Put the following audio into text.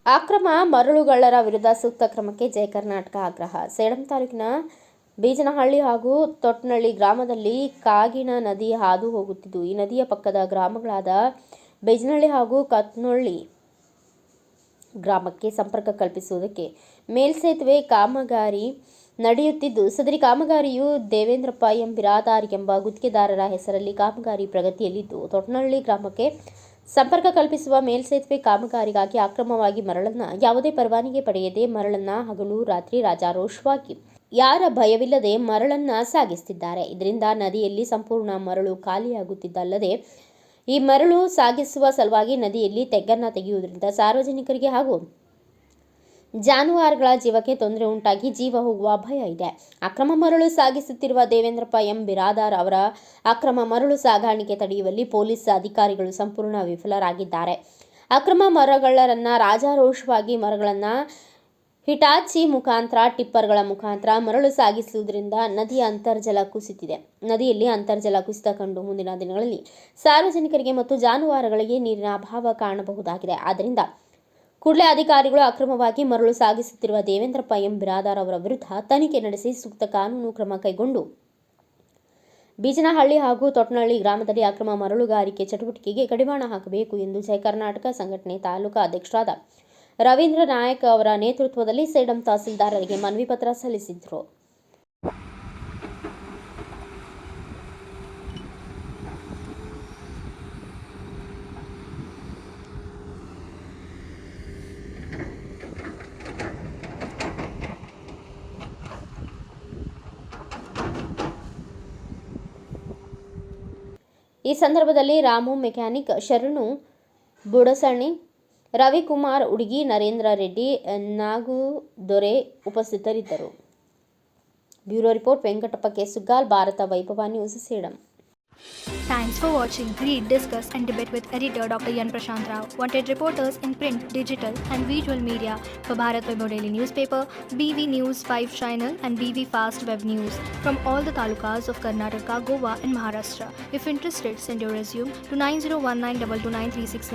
ಅಕ್ರಮ ಮರಳುಗಳ್ಳರ ವಿರುದ್ಧ ಸೂಕ್ತ ಕ್ರಮಕ್ಕೆ ಜಯ ಕರ್ನಾಟಕ ಆಗ್ರಹ. ಸೇಡಂ ತಾಲೂಕಿನ ಬೀಜನಹಳ್ಳಿ ಹಾಗೂ ತೊಟ್ನಳ್ಳಿ ಗ್ರಾಮದಲ್ಲಿ ಕಾಗಿಣ ನದಿ ಹಾದು ಹೋಗುತ್ತಿದ್ದು, ಈ ನದಿಯ ಪಕ್ಕದ ಗ್ರಾಮಗಳಾದ ಬೀಜನಹಳ್ಳಿ ಹಾಗೂ ಕತ್ನೊಳ್ಳಿ ಗ್ರಾಮಕ್ಕೆ ಸಂಪರ್ಕ ಕಲ್ಪಿಸುವುದಕ್ಕೆ ಮೇಲ್ಸೇತುವೆ ಕಾಮಗಾರಿ ನಡೆಯುತ್ತಿದ್ದು, ಸದರಿ ಕಾಮಗಾರಿಯು ದೇವೇಂದ್ರಪ್ಪ ಎಂ ಬಿರಾದಾರ್ ಎಂಬ ಗುತ್ತಿಗೆದಾರರ ಹೆಸರಲ್ಲಿ ಕಾಮಗಾರಿ ಪ್ರಗತಿಯಲ್ಲಿದ್ದು, ತೊಟ್ನಳ್ಳಿ ಗ್ರಾಮಕ್ಕೆ ಸಂಪರ್ಕ ಕಲ್ಪಿಸುವ ಮೇಲ್ಸೇತುವೆ ಕಾಮಗಾರಿಗಾಗಿ ಅಕ್ರಮವಾಗಿ ಮರಳನ್ನ ಯಾವುದೇ ಪರವಾನಗಿ ಪಡೆಯದೆ ಮರಳನ್ನ ಹಗಲು ರಾತ್ರಿ ರಾಜಾರೋಷವಾಗಿ ಯಾರ ಭಯವಿಲ್ಲದೆ ಮರಳನ್ನ ಸಾಗಿಸುತ್ತಿದ್ದಾರೆ. ಇದರಿಂದ ನದಿಯಲ್ಲಿ ಸಂಪೂರ್ಣ ಮರಳು ಖಾಲಿಯಾಗುತ್ತಿದ್ದಲ್ಲದೆ, ಈ ಮರಳು ಸಾಗಿಸುವ ಸಲುವಾಗಿ ನದಿಯಲ್ಲಿ ತೆಗ್ಗನ್ನ ತೆಗೆಯುವುದರಿಂದ ಸಾರ್ವಜನಿಕರಿಗೆ ಹಾಗೂ ಜಾನುವಾರುಗಳ ಜೀವಕ್ಕೆ ತೊಂದರೆ ಉಂಟಾಗಿ ಜೀವ ಹೋಗುವ ಭಯ ಇದೆ. ಅಕ್ರಮ ಮರಳು ಸಾಗಿಸುತ್ತಿರುವ ದೇವೇಂದ್ರಪ್ಪ ಎಂ ಬಿರಾದಾರ್ ಅವರ ಅಕ್ರಮ ಮರಳು ಸಾಗಾಣಿಕೆ ತಡೆಯುವಲ್ಲಿ ಪೊಲೀಸ್ ಅಧಿಕಾರಿಗಳು ಸಂಪೂರ್ಣ ವಿಫಲರಾಗಿದ್ದಾರೆ. ಅಕ್ರಮ ಮರಗಳ್ಳರನ್ನ ರಾಜಾರೋಷವಾಗಿ ಮರಗಳನ್ನು ಹಿಟಾಚಿ ಮುಖಾಂತರ ಟಿಪ್ಪರ್ಗಳ ಮುಖಾಂತರ ಮರಳು ಸಾಗಿಸುವುದರಿಂದ ನದಿಯ ಅಂತರ್ಜಲ ಕುಸಿತಿದೆ. ನದಿಯಲ್ಲಿ ಅಂತರ್ಜಲ ಕುಸಿತ ಕಂಡು ಮುಂದಿನ ದಿನಗಳಲ್ಲಿ ಸಾರ್ವಜನಿಕರಿಗೆ ಮತ್ತು ಜಾನುವಾರುಗಳಿಗೆ ನೀರಿನ ಅಭಾವ ಕಾಣಬಹುದಾಗಿದೆ. ಆದ್ದರಿಂದ ಕೂಡಲೇ ಅಧಿಕಾರಿಗಳು ಅಕ್ರಮವಾಗಿ ಮರಳು ಸಾಗಿಸುತ್ತಿರುವ ದೇವೇಂದ್ರಪ್ಪ ಎಂ ಬಿರಾದಾರ್ ಅವರ ವಿರುದ್ಧ ತನಿಖೆ ನಡೆಸಿ ಸೂಕ್ತ ಕಾನೂನು ಕ್ರಮ ಕೈಗೊಂಡು ಬೀಜನಹಳ್ಳಿ ಹಾಗೂ ತೊಟ್ನಳ್ಳಿ ಗ್ರಾಮದಲ್ಲಿ ಅಕ್ರಮ ಮರಳುಗಾರಿಕೆ ಚಟುವಟಿಕೆಗೆ ಕಡಿವಾಣ ಹಾಕಬೇಕು ಎಂದು ಜಯ ಕರ್ನಾಟಕ ಸಂಘಟನೆ ತಾಲೂಕಾ ಅಧ್ಯಕ್ಷರಾದ ರವೀಂದ್ರ ನಾಯಕ್ ಅವರ ನೇತೃತ್ವದಲ್ಲಿ ಸೇಡಂ ತಹಸೀಲ್ದಾರರಿಗೆ ಮನವಿ ಪತ್ರ ಸಲ್ಲಿಸಿದರು. ಈ ಸಂದರ್ಭದಲ್ಲಿ ರಾಮು ಮೆಕ್ಯಾನಿಕ್, ಶರಣು ಬುಡಸಣಿ, ರವಿಕುಮಾರ್ ಉಡುಗಿ, ನರೇಂದ್ರ ರೆಡ್ಡಿ, ನಾಗುದೊರೆ ಉಪಸ್ಥಿತರಿದ್ದರು. Bureau report Venkatappa K Suggal, Bharat Vaibhav news, Sedam. Thanks for watching. Read, discuss and debate with editor Dr. Yan Prashant Rao. Wanted reporters in print, digital and visual media for Bharat Vaibhav Daily Newspaper, BV News 5 Channel and BV Fast Web News from all the talukas of Karnataka, Goa and Maharashtra. If interested, send your resume to 9019229369.